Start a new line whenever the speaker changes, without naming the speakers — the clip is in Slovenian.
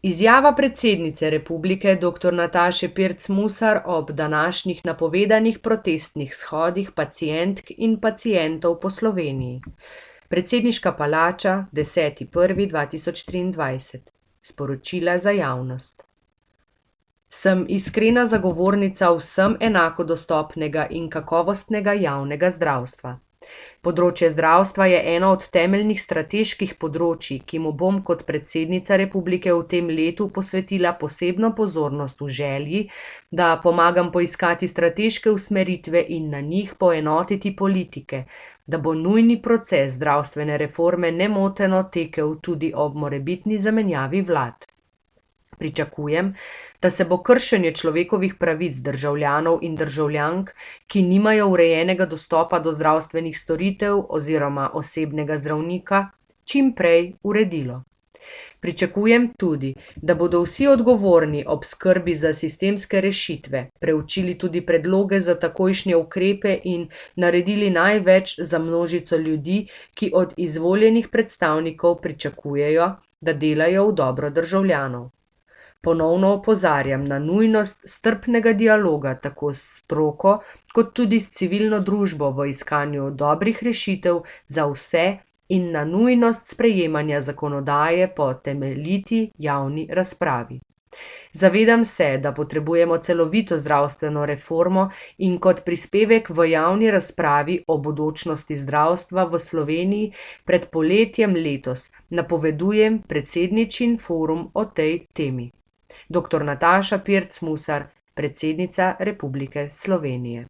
Izjava predsednice republike dr. Nataše Pirc Musar ob današnjih napovedanih protestnih shodih pacientk in pacientov po Sloveniji. Predsedniška palača, 10. 1. 2023. Sporočila za javnost. Sem iskrena zagovornica vsem enako dostopnega in kakovostnega javnega zdravstva. Področje zdravstva je eno od temeljnih strateških področij, ki mu bom kot predsednica republike v tem letu posvetila posebno pozornost v želji, da pomagam poiskati strateške usmeritve in na njih poenotiti politike, da bo nujni proces zdravstvene reforme nemoteno tekel tudi ob morebitni zamenjavi vlad. Pričakujem, da se bo kršenje človekovih pravic državljanov in državljank, ki nimajo urejenega dostopa do zdravstvenih storitev oziroma osebnega zdravnika, čim prej uredilo. Pričakujem tudi, da bodo vsi odgovorni ob skrbi za sistemske rešitve preučili tudi predloge za takojšnje ukrepe in naredili največ za množico ljudi, ki od izvoljenih predstavnikov pričakujejo, da delajo v dobro državljanov. Ponovno opozarjam na nujnost strpnega dialoga tako s stroko, kot tudi s civilno družbo v iskanju dobrih rešitev za vse in na nujnost sprejemanja zakonodaje po temeljiti javni razpravi. Zavedam se, da potrebujemo celovito zdravstveno reformo in kot prispevek v javni razpravi o bodočnosti zdravstva v Sloveniji pred poletjem letos napovedujem predsedničin forum o tej temi. Dr. Nataša Pirc Musar, predsednica Republike Slovenije.